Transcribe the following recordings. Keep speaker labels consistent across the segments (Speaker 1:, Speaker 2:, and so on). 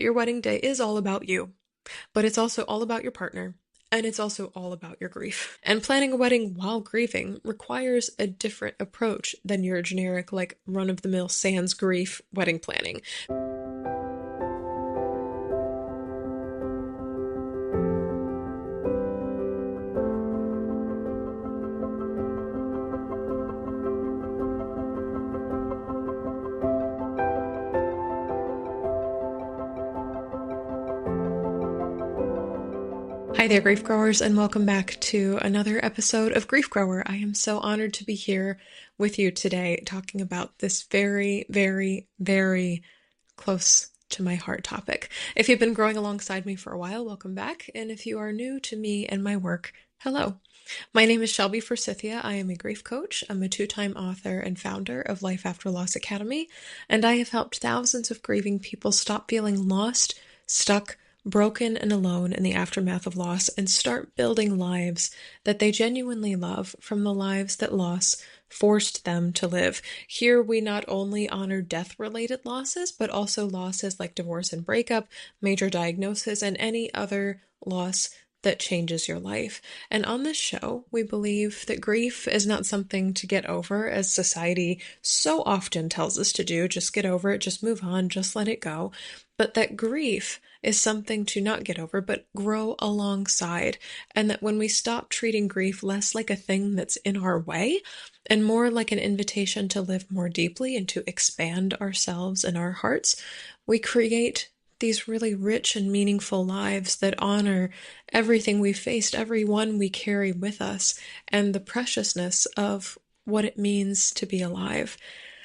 Speaker 1: your wedding day is all about you, but it's also all about your partner. And it's also all about your grief. And planning a wedding while grieving requires a different approach than your generic, like, run-of-the-mill sans grief wedding planning. Hi there, grief growers, and welcome back to another episode of Grief Grower. I am so honored to be here with you today talking about this very, very, very close to my heart topic. If you've been growing alongside me for a while, welcome back. And if you are new to me and my work, hello. My name is Shelby Forsythia. I am a grief coach. I'm a two-time author and founder of Life After Loss Academy, and I have helped thousands of grieving people stop feeling lost, stuck, broken, and alone in the aftermath of loss and start building lives that they genuinely love from the lives that loss forced them to live. Here we not only honor death-related losses, but also losses like divorce and breakup, major diagnosis, and any other loss that changes your life. And on this show, we believe that grief is not something to get over, as society so often tells us to do. Just get over it, just move on, just let it go. But that grief is something to not get over, but grow alongside. And that when we stop treating grief less like a thing that's in our way and more like an invitation to live more deeply and to expand ourselves and our hearts, we create these really rich and meaningful lives that honor everything we've faced, everyone we carry with us, and the preciousness of what it means to be alive.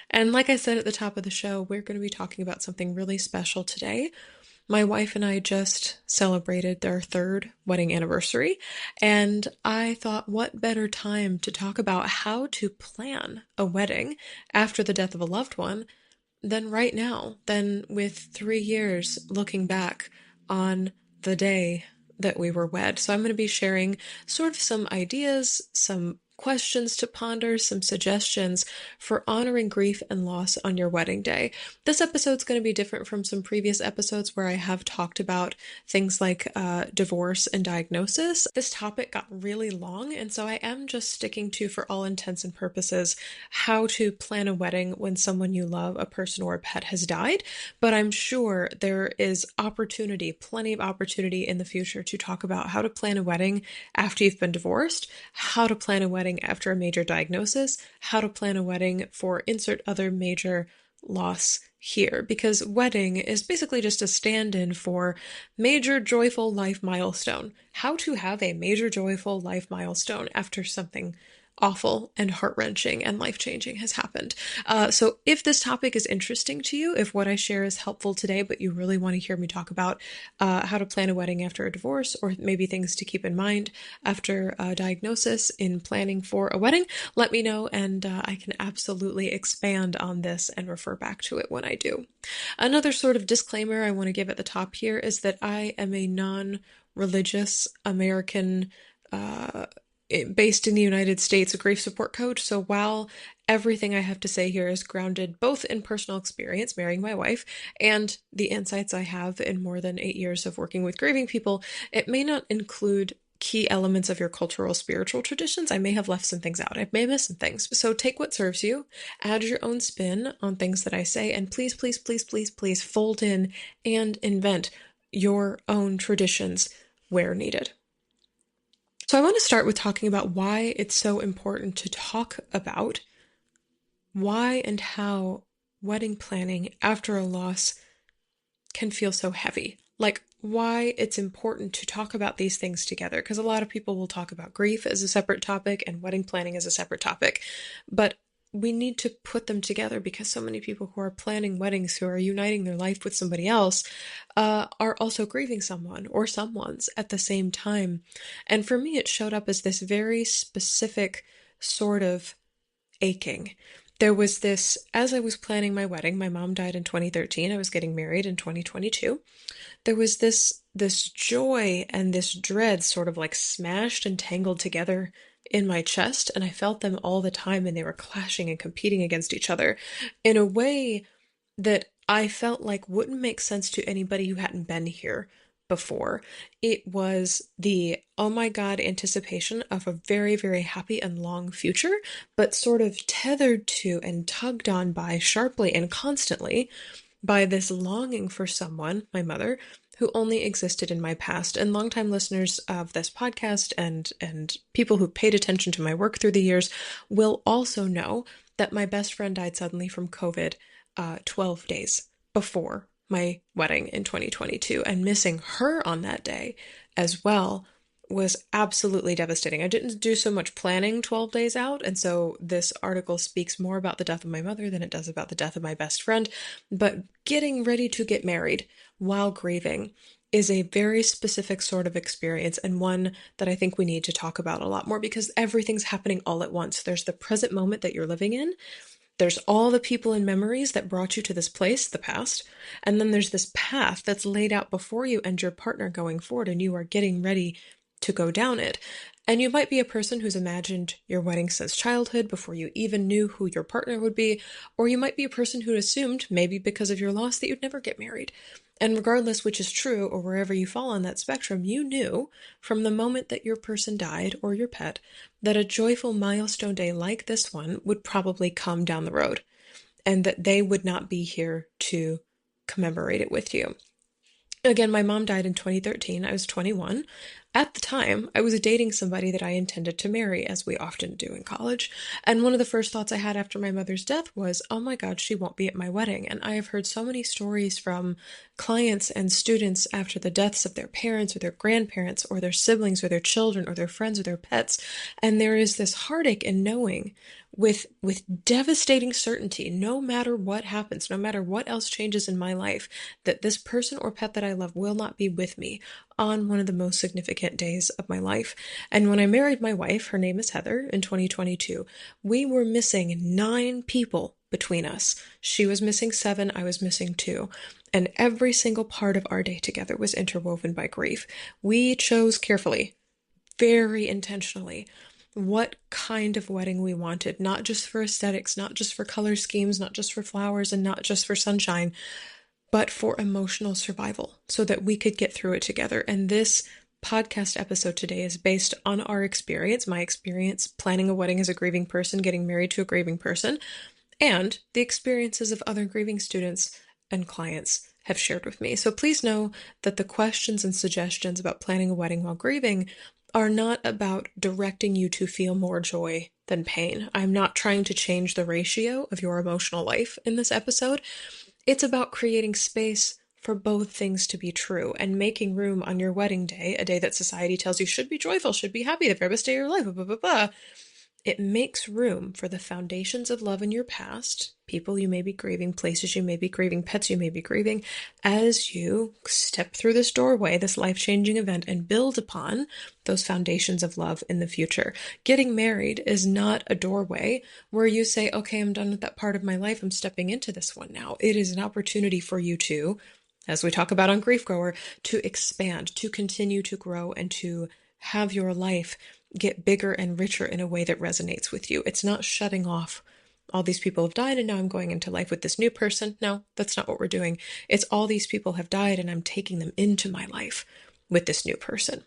Speaker 1: And like I said at the top of the show, we're going to be talking about something really special today. My wife and I just celebrated their third wedding anniversary, and I thought, what better time to talk about how to plan a wedding after the death of a loved one than right now, than with 3 years looking back on the day that we were wed. So I'm going to be sharing sort of some ideas, some questions to ponder, some suggestions for honoring grief and loss on your wedding day. This episode's going to be different from some previous episodes where I have talked about things like divorce and diagnosis. This topic got really long, and so I am just sticking to, for all intents and purposes, how to plan a wedding when someone you love, a person or a pet, has died. But I'm sure there is opportunity, plenty of opportunity in the future to talk about how to plan a wedding after you've been divorced, how to plan a wedding after a major diagnosis, how to plan a wedding for insert other major loss here, because wedding is basically just a stand-in for major joyful life milestone. How to have a major joyful life milestone after something awful and heart-wrenching and life-changing has happened. So if this topic is interesting to you, if what I share is helpful today, but you really want to hear me talk about how to plan a wedding after a divorce, or maybe things to keep in mind after a diagnosis in planning for a wedding, let me know, and I can absolutely expand on this and refer back to it when I do. Another sort of disclaimer I want to give at the top here is that I am a non-religious American based in the United States, a grief support coach. So while everything I have to say here is grounded both in personal experience, marrying my wife, and the insights I have in more than 8 years of working with grieving people, it may not include key elements of your cultural, spiritual traditions. I may have left some things out. I may miss some things. So take what serves you, add your own spin on things that I say, and please, please, please, please, please fold in and invent your own traditions where needed. So I want to start with talking about why it's so important to talk about why and how wedding planning after a loss can feel so heavy. Like, why it's important to talk about these things together. Because a lot of people will talk about grief as a separate topic and wedding planning as a separate topic. But we need to put them together because so many people who are planning weddings, who are uniting their life with somebody else, are also grieving someone or someone's at the same time. And for me, it showed up as this very specific sort of aching. There was this, as I was planning my wedding, my mom died in 2013, I was getting married in 2022. There was this joy and this dread sort of like smashed and tangled together in my chest, and I felt them all the time, and they were clashing and competing against each other in a way that I felt like wouldn't make sense to anybody who hadn't been here before. It was the, oh my God, anticipation of a very, very happy and long future, but sort of tethered to and tugged on by sharply and constantly by this longing for someone, my mother, who only existed in my past. And longtime listeners of this podcast and people who paid attention to my work through the years will also know that my best friend died suddenly from COVID 12 days before my wedding in 2022, and missing her on that day as well was absolutely devastating. I didn't do so much planning 12 days out, and so this article speaks more about the death of my mother than it does about the death of my best friend. But getting ready to get married while grieving is a very specific sort of experience, and one that I think we need to talk about a lot more, because everything's happening all at once. There's the present moment that you're living in. There's all the people and memories that brought you to this place, the past, and then there's this path that's laid out before you and your partner going forward, and you are getting ready to go down it. And you might be a person who's imagined your wedding since childhood, before you even knew who your partner would be, or you might be a person who assumed, maybe because of your loss, that you'd never get married. And regardless which is true, or wherever you fall on that spectrum, you knew from the moment that your person died, or your pet, that a joyful milestone day like this one would probably come down the road, and that they would not be here to commemorate it with you. Again, my mom died in 2013. I was 21. At the time, I was dating somebody that I intended to marry, as we often do in college. And one of the first thoughts I had after my mother's death was, oh my God, she won't be at my wedding. And I have heard so many stories from clients and students after the deaths of their parents or their grandparents or their siblings or their children or their friends or their pets. And there is this heartache in knowing with devastating certainty, no matter what happens, no matter what else changes in my life, that this person or pet that I love will not be with me on one of the most significant days of my life. And when I married my wife, her name is Heather, in 2022, we were missing 9 people between us. She was missing 7, I was missing 2. And every single part of our day together was interwoven by grief. We chose carefully, very intentionally, what kind of wedding we wanted, not just for aesthetics, not just for color schemes, not just for flowers, and not just for sunshine, but for emotional survival, so that we could get through it together. And this podcast episode today is based on our experience, my experience planning a wedding as a grieving person, getting married to a grieving person, and the experiences of other grieving students and clients have shared with me. So please know that the questions and suggestions about planning a wedding while grieving are not about directing you to feel more joy than pain. I'm not trying to change the ratio of your emotional life in this episode. It's about creating space for both things to be true and making room on your wedding day, a day that society tells you should be joyful, should be happy, the very best day of your life, blah, blah, blah, blah. It makes room for the foundations of love in your past, people you may be grieving, places you may be grieving, pets you may be grieving, as you step through this doorway, this life-changing event, and build upon those foundations of love in the future. Getting married is not a doorway where you say, okay, I'm done with that part of my life, I'm stepping into this one now. It is an opportunity for you to, as we talk about on Grief Grower, to expand, to continue to grow, and to have your life get bigger and richer in a way that resonates with you. It's not shutting off. All these people have died and now I'm going into life with this new person. No, that's not what we're doing. It's all these people have died and I'm taking them into my life with this new person.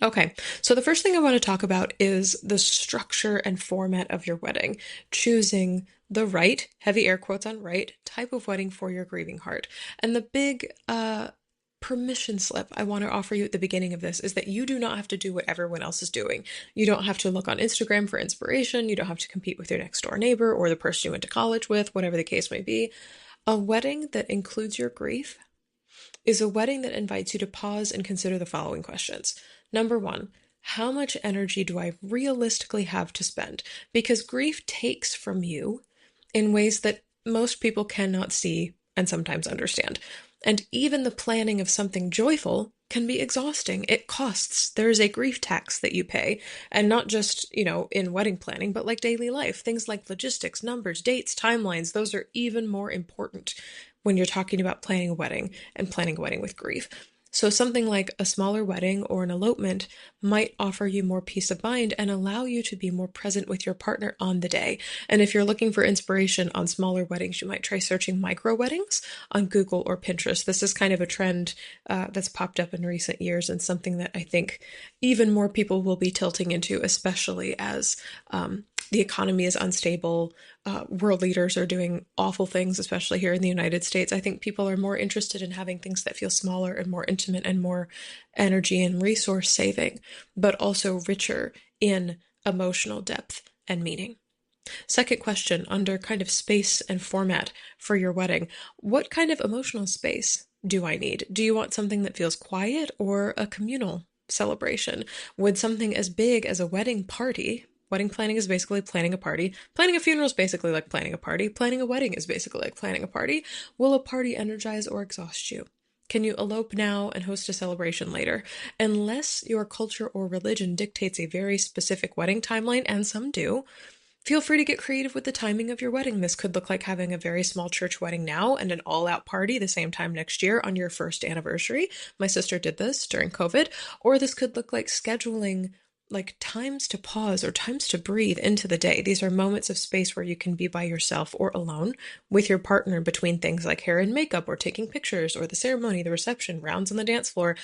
Speaker 1: Okay, so the first thing I want to talk about is the structure and format of your wedding. Choosing the right, heavy air quotes on right, type of wedding for your grieving heart. And the big permission slip I want to offer you at the beginning of this is that you do not have to do what everyone else is doing. You don't have to look on Instagram for inspiration. You don't have to compete with your next door neighbor or the person you went to college with, whatever the case may be. A wedding that includes your grief is a wedding that invites you to pause and consider the following questions. Number 1, how much energy do I realistically have to spend? Because grief takes from you in ways that most people cannot see and sometimes understand. And even the planning of something joyful can be exhausting. It costs. There is a grief tax that you pay. And not just, in wedding planning, but like daily life. Things like logistics, numbers, dates, timelines, those are even more important when you're talking about planning a wedding and planning a wedding with grief. So something like a smaller wedding or an elopement might offer you more peace of mind and allow you to be more present with your partner on the day. And if you're looking for inspiration on smaller weddings, you might try searching micro weddings on Google or Pinterest. This is kind of a trend that's popped up in recent years and something that I think even more people will be tilting into, especially as the economy is unstable. World leaders are doing awful things, especially here in the United States. I think people are more interested in having things that feel smaller and more intimate and more energy and resource saving, but also richer in emotional depth and meaning. Second question, under kind of space and format for your wedding, what kind of emotional space do I need? Do you want something that feels quiet or a communal celebration? Would something as big as a wedding party? Wedding planning is basically planning a party. Planning a funeral is basically like planning a party. Planning a wedding is basically like planning a party. Will a party energize or exhaust you? Can you elope now and host a celebration later? Unless your culture or religion dictates a very specific wedding timeline, and some do, feel free to get creative with the timing of your wedding. This could look like having a very small church wedding now and an all-out party the same time next year on your first anniversary. My sister did this during COVID. Or this could look like scheduling like times to pause or times to breathe into the day. These are moments of space where you can be by yourself or alone with your partner between things like hair and makeup or taking pictures or the ceremony, the reception, rounds on the dance floor.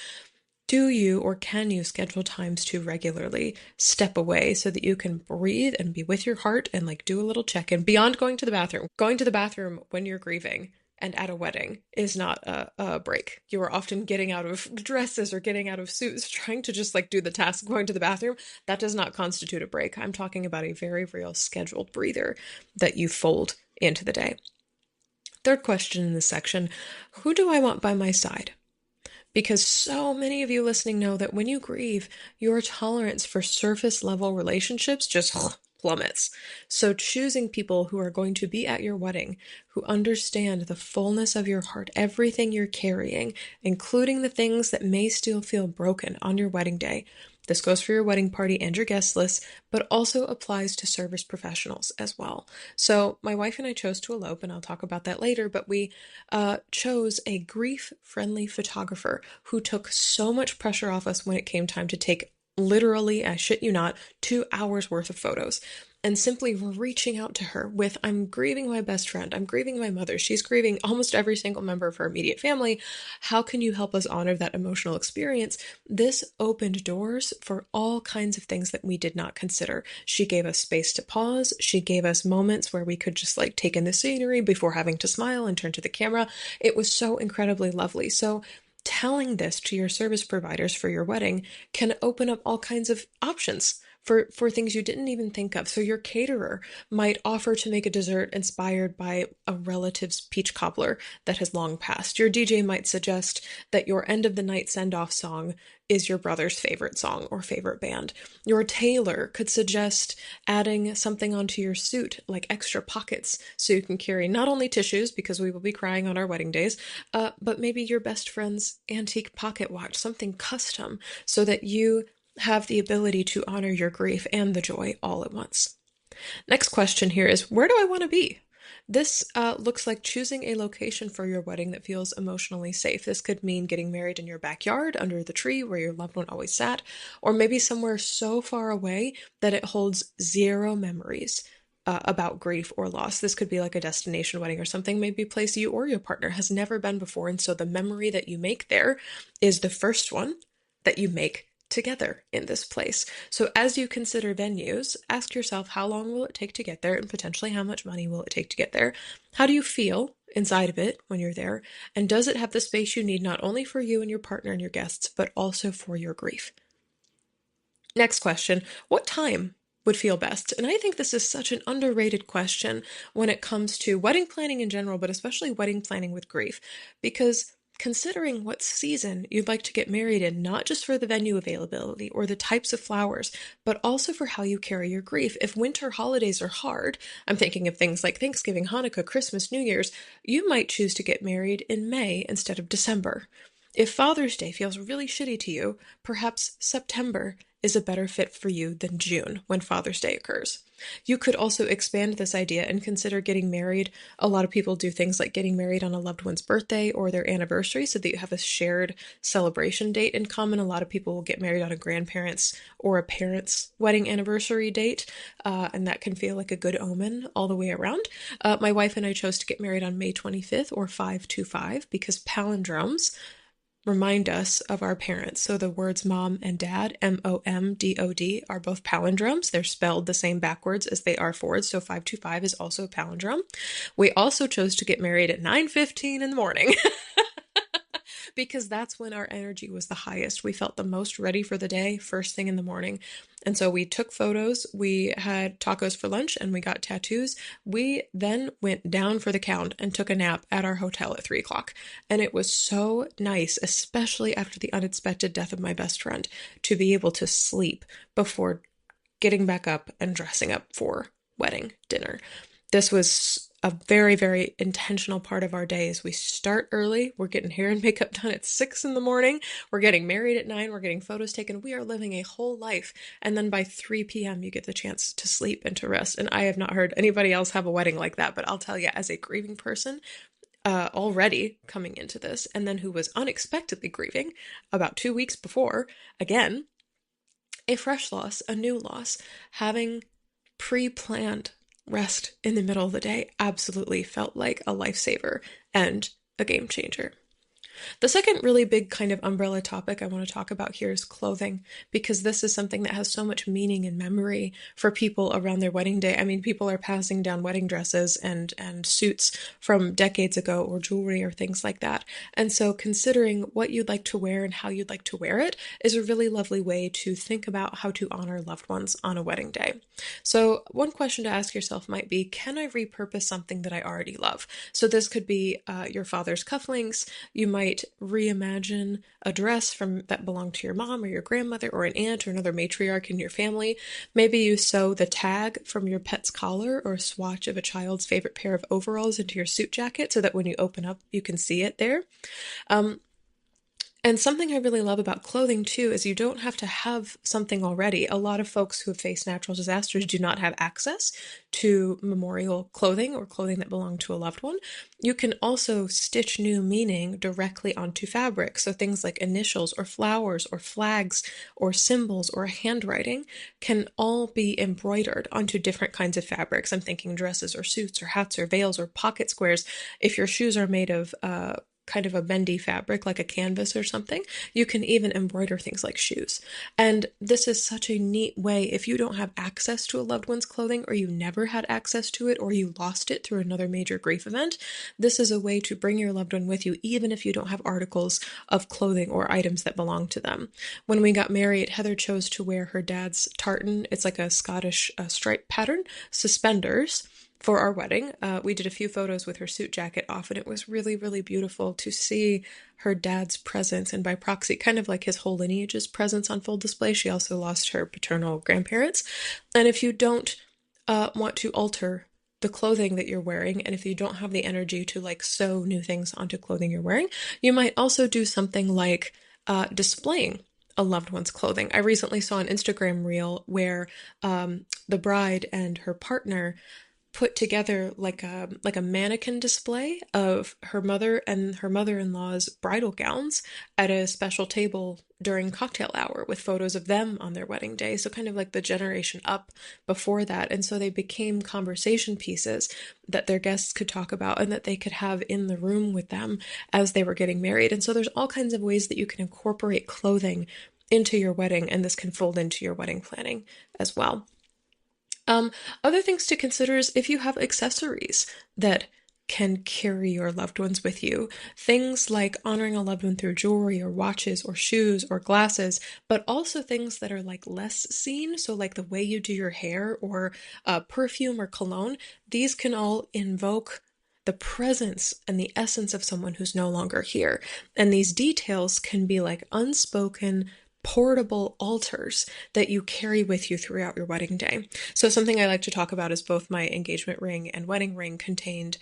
Speaker 1: Do you or can you schedule times to regularly step away so that you can breathe and be with your heart and like do a little check-in beyond going to the bathroom? Going to the bathroom when you're grieving and at a wedding is not a break. You are often getting out of dresses or getting out of suits, trying to just like do the task of going to the bathroom. That does not constitute a break. I'm talking about a very real scheduled breather that you fold into the day. Third question in this section, who do I want by my side? Because so many of you listening know that when you grieve, your tolerance for surface level relationships just plummets. So choosing people who are going to be at your wedding, who understand the fullness of your heart, everything you're carrying, including the things that may still feel broken on your wedding day. This goes for your wedding party and your guest list, but also applies to service professionals as well. So my wife and I chose to elope, and I'll talk about that later, but we chose a grief-friendly photographer who took so much pressure off us when it came time to take literally, I shit you not, 2 hours worth of photos. And simply reaching out to her with, I'm grieving my best friend, I'm grieving my mother, she's grieving almost every single member of her immediate family. How can you help us honor that emotional experience? This opened doors for all kinds of things that we did not consider. She gave us space to pause. She gave us moments where we could just like take in the scenery before having to smile and turn to the camera. It was so incredibly lovely. So telling this to your service providers for your wedding can open up all kinds of options for things you didn't even think of. So your caterer might offer to make a dessert inspired by a relative's peach cobbler that has long passed. Your DJ might suggest that your end of the night send-off song is your brother's favorite song or favorite band. Your tailor could suggest adding something onto your suit, like extra pockets, so you can carry not only tissues, because we will be crying on our wedding days, but maybe your best friend's antique pocket watch, something custom, so that you have the ability to honor your grief and the joy all at once. Next question here is, where do I want to be? This looks like choosing a location for your wedding that feels emotionally safe. This could mean getting married in your backyard under the tree where your loved one always sat, or maybe somewhere so far away that it holds zero memories about grief or loss. This could be like a destination wedding or something, maybe a place you or your partner has never been before, and so the memory that you make there is the first one that you make together in this place. So as you consider venues, ask yourself, how long will it take to get there, and potentially how much money will it take to get there? How do you feel inside of it when you're there? And does it have the space you need, not only for you and your partner and your guests, but also for your grief? Next question, what time would feel best? And I think this is such an underrated question when it comes to wedding planning in general, but especially wedding planning with grief, because considering what season you'd like to get married in, not just for the venue availability or the types of flowers, but also for how you carry your grief. If winter holidays are hard, I'm thinking of things like Thanksgiving, Hanukkah, Christmas, New Year's, you might choose to get married in May instead of December. If Father's Day feels really shitty to you, perhaps September is a better fit for you than June when Father's Day occurs. You could also expand this idea and consider getting married. A lot of people do things like getting married on a loved one's birthday or their anniversary so that you have a shared celebration date in common. A lot of people will get married on a grandparent's or a parent's wedding anniversary date, and that can feel like a good omen all the way around. My wife and I chose to get married on May 25th or 525 because palindromes remind us of our parents. So the words mom and dad, MOMDOD, are both palindromes. They're spelled the same backwards as they are forwards. So 525 is also a palindrome. We also chose to get married at 9:15 in the morning. Because that's when our energy was the highest. We felt the most ready for the day, first thing in the morning. And so we took photos, we had tacos for lunch, and we got tattoos. We then went down for the count and took a nap at our hotel at 3 o'clock. And it was so nice, especially after the unexpected death of my best friend, to be able to sleep before getting back up and dressing up for wedding dinner. This was a very, very intentional part of our day. Is we start early. We're getting hair and makeup done at 6 in the morning. We're getting married at 9. We're getting photos taken. We are living a whole life. And then by 3 p.m., you get the chance to sleep and to rest. And I have not heard anybody else have a wedding like that. But I'll tell you, as a grieving person, already coming into this, and then who was unexpectedly grieving about 2 weeks before, again, a fresh loss, a new loss, having pre-planned rest in the middle of the day absolutely felt like a lifesaver and a game changer. The second really big kind of umbrella topic I want to talk about here is clothing, because this is something that has so much meaning and memory for people around their wedding day. I mean, people are passing down wedding dresses and suits from decades ago, or jewelry or things like that. And so considering what you'd like to wear and how you'd like to wear it is a really lovely way to think about how to honor loved ones on a wedding day. So one question to ask yourself might be, can I repurpose something that I already love? So this could be your father's cufflinks. You might reimagine a dress from that belonged to your mom or your grandmother or an aunt or another matriarch in your family. Maybe you sew the tag from your pet's collar or a swatch of a child's favorite pair of overalls into your suit jacket so that when you open up, you can see it there. And something I really love about clothing, too, is you don't have to have something already. A lot of folks who have faced natural disasters do not have access to memorial clothing or clothing that belonged to a loved one. You can also stitch new meaning directly onto fabric. So things like initials or flowers or flags or symbols or handwriting can all be embroidered onto different kinds of fabrics. I'm thinking dresses or suits or hats or veils or pocket squares. If your shoes are made of kind of a bendy fabric like a canvas or something, you can even embroider things like shoes. And this is such a neat way, if you don't have access to a loved one's clothing, or you never had access to it, or you lost it through another major grief event, this is a way to bring your loved one with you, even if you don't have articles of clothing or items that belong to them. When we got married, Heather chose to wear her dad's tartan, it's like a Scottish stripe pattern, suspenders, for our wedding. We did a few photos with her suit jacket off, and it was really, really beautiful to see her dad's presence, and by proxy, kind of like his whole lineage's presence on full display. She also lost her paternal grandparents. And if you don't want to alter the clothing that you're wearing, and if you don't have the energy to like sew new things onto clothing you're wearing, you might also do something like displaying a loved one's clothing. I recently saw an Instagram reel where the bride and her partner put together like a mannequin display of her mother and her mother-in-law's bridal gowns at a special table during cocktail hour with photos of them on their wedding day. So kind of like the generation up before that. And so they became conversation pieces that their guests could talk about and that they could have in the room with them as they were getting married. And so there's all kinds of ways that you can incorporate clothing into your wedding, and this can fold into your wedding planning as well. Other things to consider is if you have accessories that can carry your loved ones with you. Things like honoring a loved one through jewelry or watches or shoes or glasses, but also things that are like less seen. So like the way you do your hair or perfume or cologne, these can all invoke the presence and the essence of someone who's no longer here. And these details can be like unspoken portable altars that you carry with you throughout your wedding day. So something I like to talk about is both my engagement ring and wedding ring contained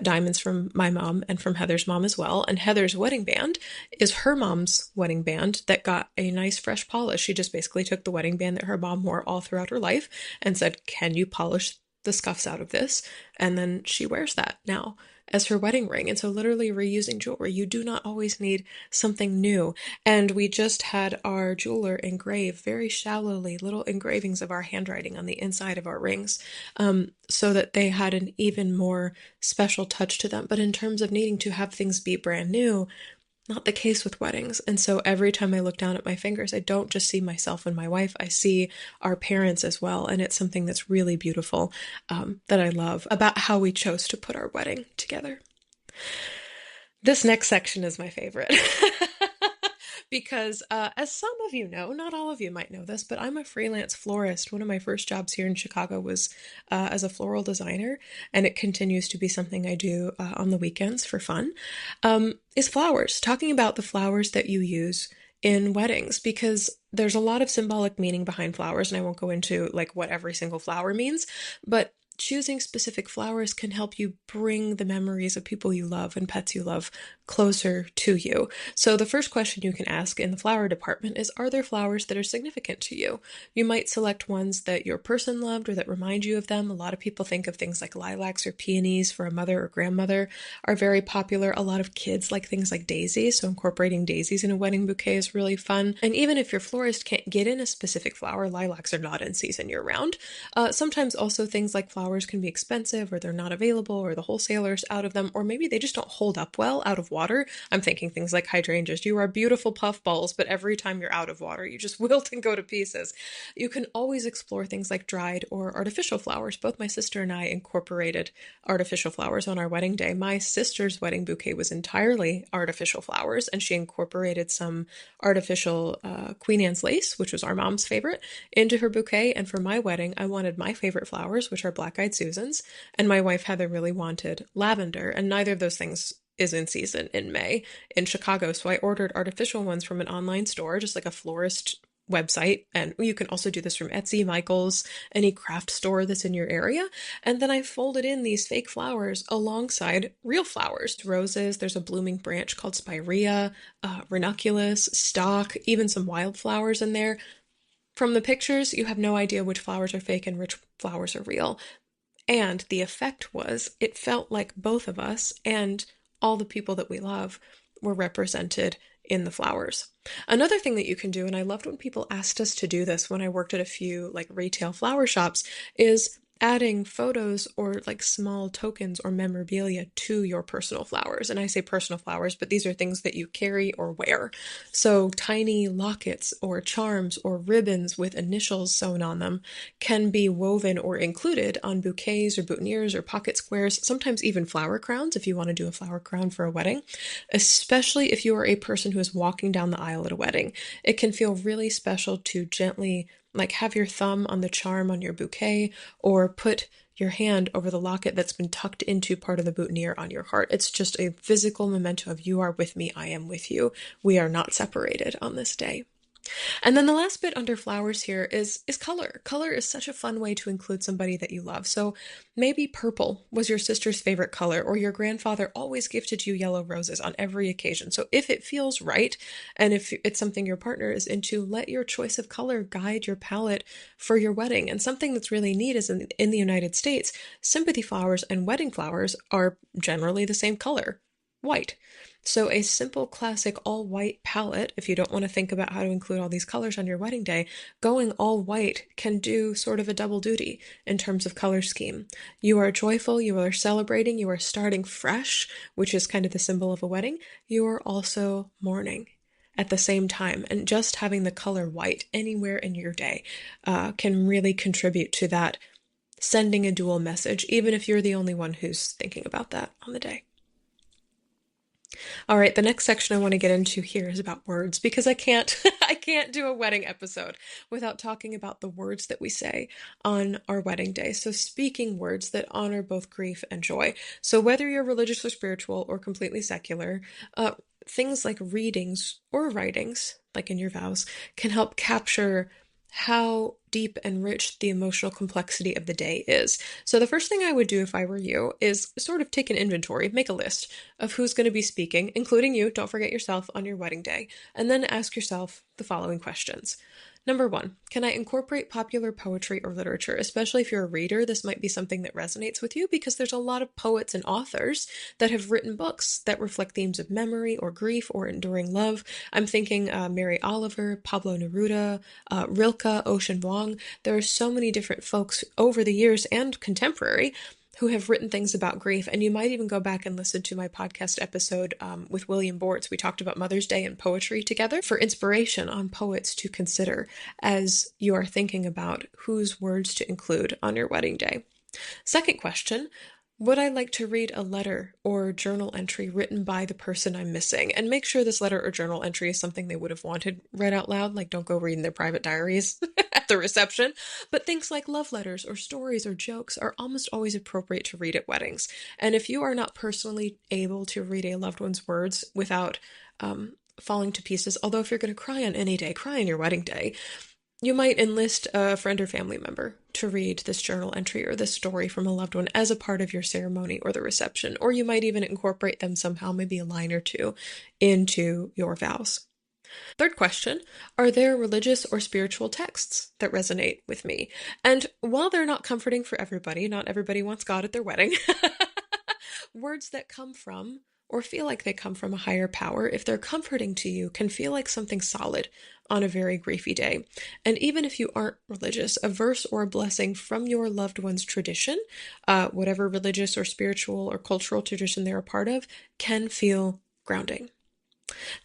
Speaker 1: diamonds from my mom and from Heather's mom as well. And Heather's wedding band is her mom's wedding band that got a nice fresh polish. She just basically took the wedding band that her mom wore all throughout her life and said, "Can you polish the scuffs out of this?" And then she wears that now as her wedding ring. And so literally reusing jewelry. You do not always need something new. And we just had our jeweler engrave very shallowly little engravings of our handwriting on the inside of our rings, so that they had an even more special touch to them. But in terms of needing to have things be brand new, not the case with weddings. And so every time I look down at my fingers, I don't just see myself and my wife, I see our parents as well. And it's something that's really beautiful, that I love about how we chose to put our wedding together. This next section is my favorite. Because, as some of you know, not all of you might know this, but I'm a freelance florist. One of my first jobs here in Chicago was as a floral designer, and it continues to be something I do on the weekends for fun, is flowers. Talking about the flowers that you use in weddings, because there's a lot of symbolic meaning behind flowers, and I won't go into like what every single flower means, but choosing specific flowers can help you bring the memories of people you love and pets you love closer to you. So the first question you can ask in the flower department is, are there flowers that are significant to you? You might select ones that your person loved or that remind you of them. A lot of people think of things like lilacs or peonies for a mother or grandmother are very popular. A lot of kids like things like daisies, so incorporating daisies in a wedding bouquet is really fun. And even if your florist can't get in a specific flower, lilacs are not in season year round. Sometimes also things like flowers can be expensive, or they're not available, or the wholesaler's out of them, or maybe they just don't hold up well out of water. I'm thinking things like hydrangeas. You are beautiful puffballs, but every time you're out of water, you just wilt and go to pieces. You can always explore things like dried or artificial flowers. Both my sister and I incorporated artificial flowers on our wedding day. My sister's wedding bouquet was entirely artificial flowers, and she incorporated some artificial Queen Anne's lace, which was our mom's favorite, into her bouquet. And for my wedding, I wanted my favorite flowers, which are black-eyed Susans, and my wife Heather really wanted lavender, and neither of those things is in season in May in Chicago. So I ordered artificial ones from an online store, just like a florist website. And you can also do this from Etsy, Michael's, any craft store that's in your area. And then I folded in these fake flowers alongside real flowers. Roses, there's a blooming branch called spirea, ranunculus, stock, even some wildflowers in there. From the pictures, you have no idea which flowers are fake and which flowers are real. And the effect was, it felt like both of us and all the people that we love were represented in the flowers. Another thing that you can do, and I loved when people asked us to do this when I worked at a few like retail flower shops, is adding photos or like small tokens or memorabilia to your personal flowers. And I say personal flowers, but these are things that you carry or wear. So tiny lockets or charms or ribbons with initials sewn on them can be woven or included on bouquets or boutonnieres or pocket squares, sometimes even flower crowns if you want to do a flower crown for a wedding, especially if you are a person who is walking down the aisle at a wedding. It can feel really special to gently like have your thumb on the charm on your bouquet, or put your hand over the locket that's been tucked into part of the boutonniere on your heart. It's just a physical memento of you are with me, I am with you. We are not separated on this day. And then the last bit under flowers here is color. Color is such a fun way to include somebody that you love. So maybe purple was your sister's favorite color, or your grandfather always gifted you yellow roses on every occasion. So if it feels right, and if it's something your partner is into, let your choice of color guide your palette for your wedding. And something that's really neat is in the United States, sympathy flowers and wedding flowers are generally the same color, white. So a simple classic all white palette, if you don't want to think about how to include all these colors on your wedding day, going all white can do sort of a double duty in terms of color scheme. You are joyful, you are celebrating, you are starting fresh, which is kind of the symbol of a wedding. You are also mourning at the same time, and just having the color white anywhere in your day can really contribute to that sending a dual message, even if you're the only one who's thinking about that on the day. All right, the next section I want to get into here is about words, because I can't I can't do a wedding episode without talking about the words that we say on our wedding day. So speaking words that honor both grief and joy. So whether you're religious or spiritual or completely secular, things like readings or writings, like in your vows, can help capture how deep and rich the emotional complexity of the day is. So the first thing I would do if I were you is sort of take an inventory, make a list of who's going to be speaking, including you, don't forget yourself, on your wedding day, and then ask yourself the following questions. Number one, can I incorporate popular poetry or literature? Especially if you're a reader, this might be something that resonates with you because there's a lot of poets and authors that have written books that reflect themes of memory or grief or enduring love. I'm thinking Mary Oliver, Pablo Neruda, Rilke, Ocean Vuong. There are so many different folks over the years and contemporary who have written things about grief. And you might even go back and listen to my podcast episode with William Bortz. We talked about Mother's Day and poetry together for inspiration on poets to consider as you are thinking about whose words to include on your wedding day. Second question, would I like to read a letter or journal entry written by the person I'm missing? And make sure this letter or journal entry is something they would have wanted read out loud. Like, don't go reading their private diaries at the reception. But things like love letters or stories or jokes are almost always appropriate to read at weddings. And if you are not personally able to read a loved one's words without falling to pieces, although if you're going to cry on any day, cry on your wedding day, you might enlist a friend or family member to read this journal entry or this story from a loved one as a part of your ceremony or the reception, or you might even incorporate them somehow, maybe a line or two, into your vows. Third question, are there religious or spiritual texts that resonate with me? And while they're not comforting for everybody, not everybody wants God at their wedding, words that come from or feel like they come from a higher power, if they're comforting to you, can feel like something solid on a very griefy day. And even if you aren't religious, a verse or a blessing from your loved one's tradition, whatever religious or spiritual or cultural tradition they're a part of, can feel grounding.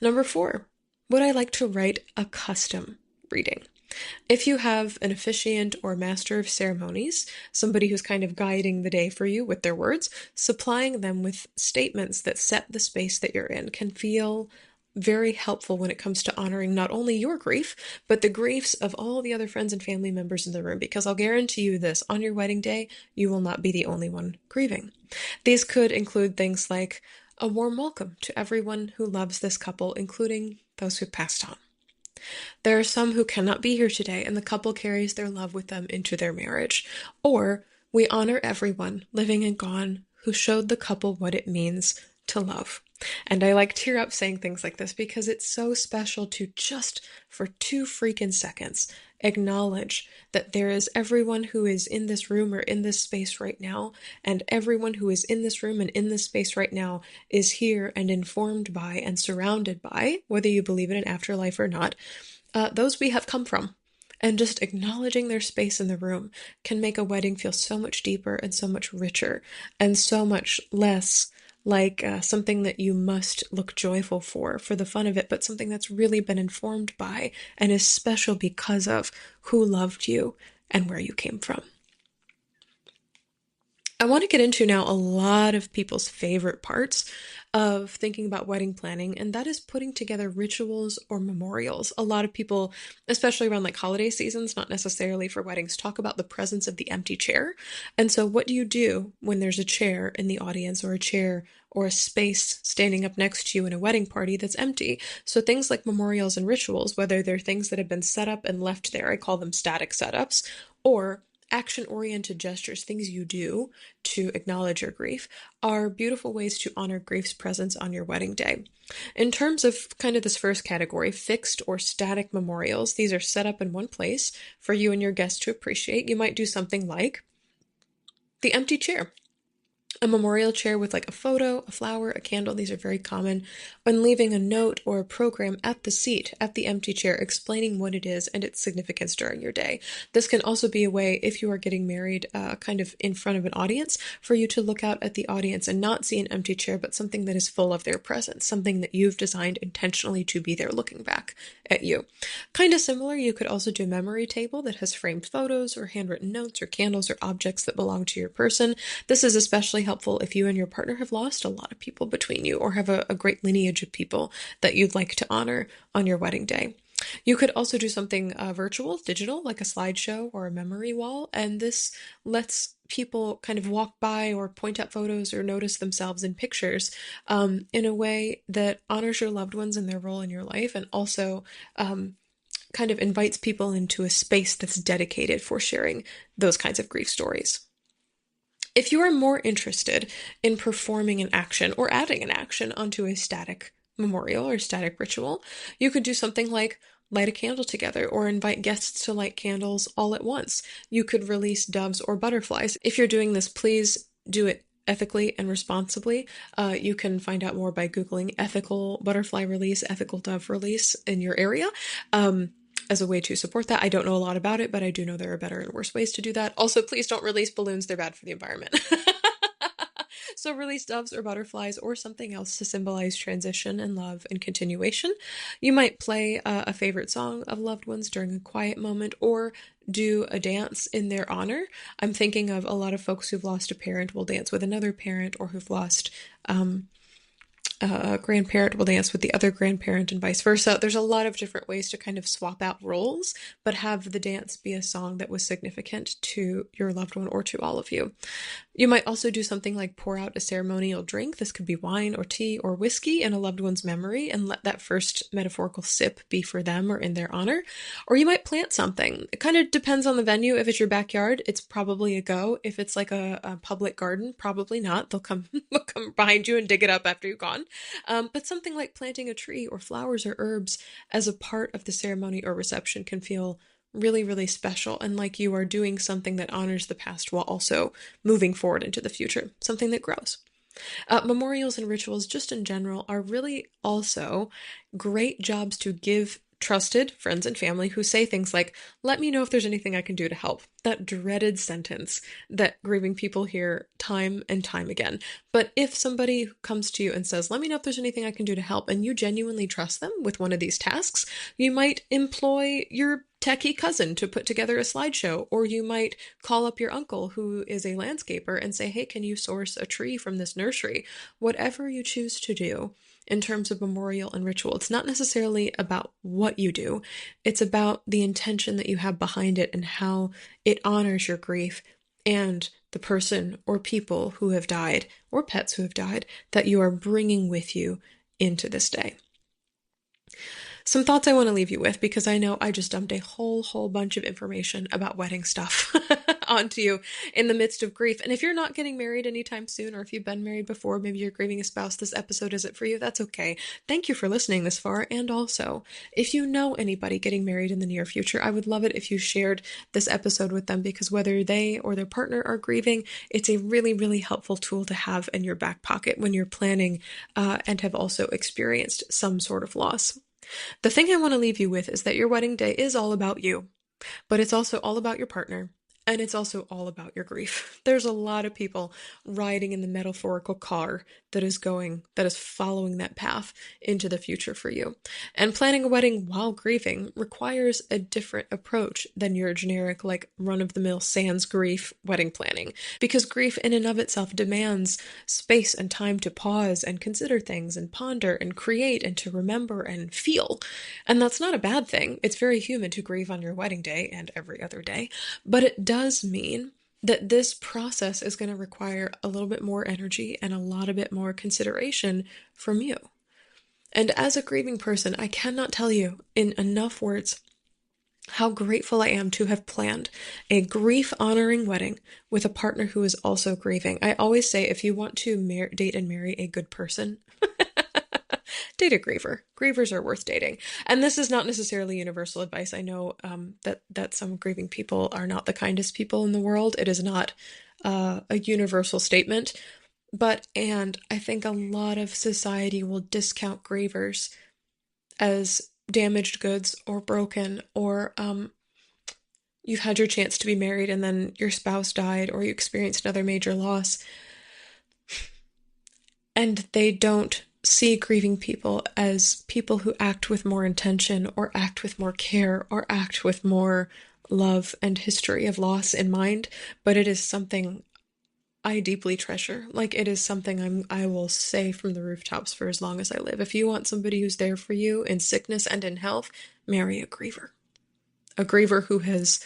Speaker 1: Number 4, would I like to write a custom reading? If you have an officiant or master of ceremonies, somebody who's kind of guiding the day for you with their words, supplying them with statements that set the space that you're in can feel very helpful when it comes to honoring not only your grief, but the griefs of all the other friends and family members in the room. Because I'll guarantee you this, on your wedding day, you will not be the only one grieving. These could include things like a warm welcome to everyone who loves this couple, including those who passed on. There are some who cannot be here today, and the couple carries their love with them into their marriage. Or we honor everyone, living and gone, who showed the couple what it means to love. And I like tear up saying things like this because it's so special to just for 2 freaking seconds acknowledge that there is everyone who is in this room or in this space right now, and everyone who is in this room and in this space right now is here and informed by and surrounded by, whether you believe in an afterlife or not, those we have come from. And just acknowledging their space in the room can make a wedding feel so much deeper and so much richer and so much less like something that you must look joyful for the fun of it, but something that's really been informed by and is special because of who loved you and where you came from. I want to get into now a lot of people's favorite parts of thinking about wedding planning, and that is putting together rituals or memorials. A lot of people, especially around like holiday seasons, not necessarily for weddings, talk about the presence of the empty chair. And so what do you do when there's a chair in the audience or a chair or a space standing up next to you in a wedding party that's empty? So things like memorials and rituals, whether they're things that have been set up and left there, I call them static setups, or action-oriented gestures, things you do to acknowledge your grief, are beautiful ways to honor grief's presence on your wedding day. In terms of kind of this first category, fixed or static memorials, these are set up in one place for you and your guests to appreciate. You might do something like the empty chair. A memorial chair with like a photo, a flower, a candle, these are very common, and leaving a note or a program at the seat, at the empty chair, explaining what it is and its significance during your day. This can also be a way, if you are getting married kind of in front of an audience, for you to look out at the audience and not see an empty chair, but something that is full of their presence, something that you've designed intentionally to be there looking back at you. Kind of similar, you could also do a memory table that has framed photos or handwritten notes or candles or objects that belong to your person. This is especially helpful if you and your partner have lost a lot of people between you or have a great lineage of people that you'd like to honor on your wedding day. You could also do something virtual, digital, like a slideshow or a memory wall, and this lets people kind of walk by or point at photos or notice themselves in pictures in a way that honors your loved ones and their role in your life, and also kind of invites people into a space that's dedicated for sharing those kinds of grief stories. If you are more interested in performing an action or adding an action onto a static memorial or static ritual, you could do something like light a candle together or invite guests to light candles all at once. You could release doves or butterflies. If you're doing this, please do it ethically and responsibly. You can find out more by Googling ethical butterfly release, ethical dove release in your area. As a way to support that. I don't know a lot about it, but I do know there are better and worse ways to do that. Also, please don't release balloons. They're bad for the environment. So release doves or butterflies or something else to symbolize transition and love and continuation. You might play a favorite song of loved ones during a quiet moment or do a dance in their honor. I'm thinking of a lot of folks who've lost a parent will dance with another parent, or who've lost a grandparent will dance with the other grandparent and vice versa. There's a lot of different ways to kind of swap out roles, but have the dance be a song that was significant to your loved one or to all of you. You might also do something like pour out a ceremonial drink. This could be wine or tea or whiskey in a loved one's memory, and let that first metaphorical sip be for them or in their honor. Or you might plant something. It kind of depends on the venue. If it's your backyard, it's probably a go. If it's like a public garden, probably not. They'll come behind you and dig it up after you're gone. But something like planting a tree or flowers or herbs as a part of the ceremony or reception can feel really, really special, and like you are doing something that honors the past while also moving forward into the future, something that grows. Memorials and rituals, just in general, are really also great jobs to give trusted friends and family who say things like, let me know if there's anything I can do to help. That dreaded sentence that grieving people hear time and time again. But if somebody comes to you and says, let me know if there's anything I can do to help, and you genuinely trust them with one of these tasks, you might employ your techie cousin to put together a slideshow, or you might call up your uncle who is a landscaper and say, hey, can you source a tree from this nursery? Whatever you choose to do in terms of memorial and ritual, it's not necessarily about what you do. It's about the intention that you have behind it and how it honors your grief and the person or people who have died, or pets who have died, that you are bringing with you into this day. Some thoughts I want to leave you with, because I know I just dumped a whole bunch of information about wedding stuff onto you in the midst of grief. And if you're not getting married anytime soon, or if you've been married before, maybe you're grieving a spouse, this episode isn't for you, that's okay. Thank you for listening this far. And also, if you know anybody getting married in the near future, I would love it if you shared this episode with them, because whether they or their partner are grieving, it's a really, really helpful tool to have in your back pocket when you're planning and have also experienced some sort of loss. The thing I want to leave you with is that your wedding day is all about you, but it's also all about your partner, and it's also all about your grief. There's a lot of people riding in the metaphorical car that is following that path into the future for you. And planning a wedding while grieving requires a different approach than your generic, like, run-of-the-mill sans grief wedding planning, because grief in and of itself demands space and time to pause and consider things and ponder and create and to remember and feel. And that's not a bad thing. It's very human to grieve on your wedding day and every other day, but it does mean that this process is going to require a little bit more energy and a bit more consideration from you. And as a grieving person, I cannot tell you in enough words how grateful I am to have planned a grief-honoring wedding with a partner who is also grieving. I always say, if you want to date and marry a good person, date a griever. Grievers are worth dating. And this is not necessarily universal advice. I know that some grieving people are not the kindest people in the world. It is not a universal statement. And I think a lot of society will discount grievers as damaged goods or broken, or you've had your chance to be married and then your spouse died, or you experienced another major loss. And they don't see grieving people as people who act with more intention, or act with more care, or act with more love and history of loss in mind, but it is something I deeply treasure. Like, it is something I will say from the rooftops for as long as I live. If you want somebody who's there for you in sickness and in health, marry a griever. A griever who has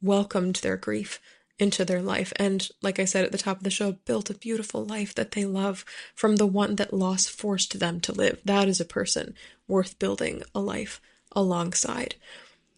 Speaker 1: welcomed their grief into their life. And like I said at the top of the show, built a beautiful life that they love from the one that loss forced them to live. That is a person worth building a life alongside.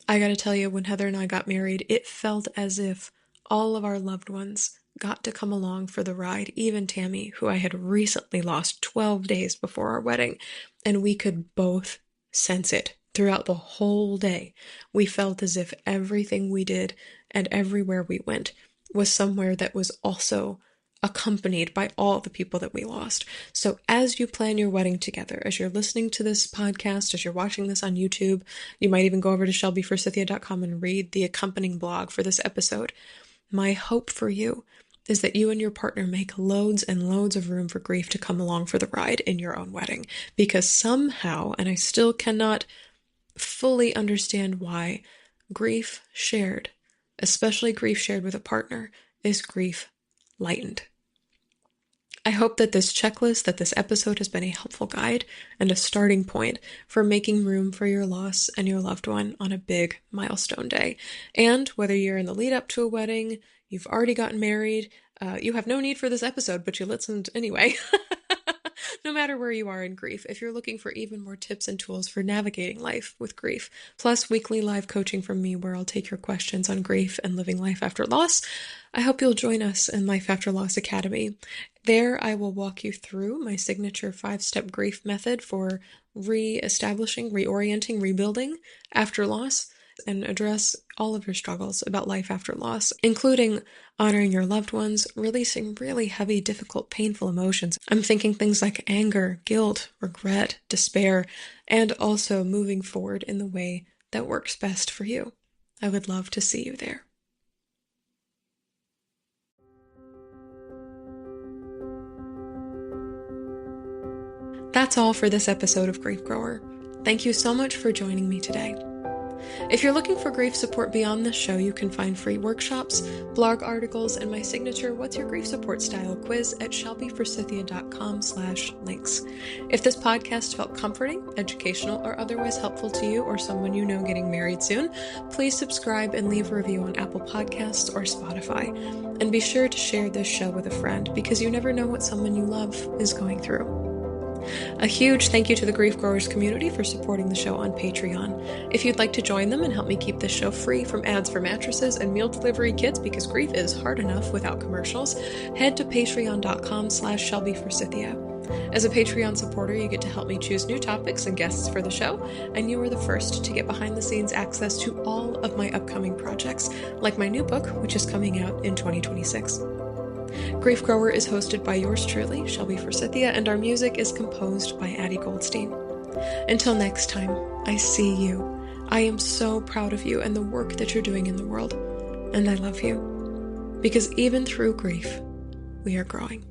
Speaker 1: I gotta tell you, when Heather and I got married, it felt as if all of our loved ones got to come along for the ride, even Tammy, who I had recently lost 12 days before our wedding, and we could both sense it throughout the whole day. We felt as if everything we did and everywhere we went was somewhere that was also accompanied by all the people that we lost. So as you plan your wedding together, as you're listening to this podcast, as you're watching this on YouTube, you might even go over to shelbyforsythia.com and read the accompanying blog for this episode. My hope for you is that you and your partner make loads and loads of room for grief to come along for the ride in your own wedding. Because somehow, and I still cannot fully understand why, grief shared, especially grief shared with a partner, is grief lightened. I hope that this checklist, that this episode has been a helpful guide and a starting point for making room for your loss and your loved one on a big milestone day. And whether you're in the lead up to a wedding, you've already gotten married, you have no need for this episode, but you listened anyway. No matter where you are in grief, if you're looking for even more tips and tools for navigating life with grief, plus weekly live coaching from me where I'll take your questions on grief and living life after loss, I hope you'll join us in Life After Loss Academy. There, I will walk you through my signature 5-step grief method for re-establishing, reorienting, rebuilding after loss, and address all of your struggles about life after loss, including honoring your loved ones, releasing really heavy, difficult, painful emotions. I'm thinking things like anger, guilt, regret, despair, and also moving forward in the way that works best for you. I would love to see you there. That's all for this episode of Grief Grower. Thank you so much for joining me today. If you're looking for grief support beyond this show, you can find free workshops, blog articles, and my signature What's Your Grief Support Style quiz at shelbyforsythia.com/links. If this podcast felt comforting, educational, or otherwise helpful to you or someone you know getting married soon, please subscribe and leave a review on Apple Podcasts or Spotify. And be sure to share this show with a friend because you never know what someone you love is going through. A huge thank you to the Grief Growers community for supporting the show on Patreon. If you'd like to join them and help me keep this show free from ads for mattresses and meal delivery kits because grief is hard enough without commercials, head to patreon.com/shelbyforsythia. As a Patreon supporter, you get to help me choose new topics and guests for the show, and you are the first to get behind-the-scenes access to all of my upcoming projects, like my new book, which is coming out in 2026. Grief Grower is hosted by yours truly, Shelby Forsythia, and our music is composed by Addie Goldstein. Until next time, I see you. I am so proud of you and the work that you're doing in the world, and I love you. Because even through grief, we are growing.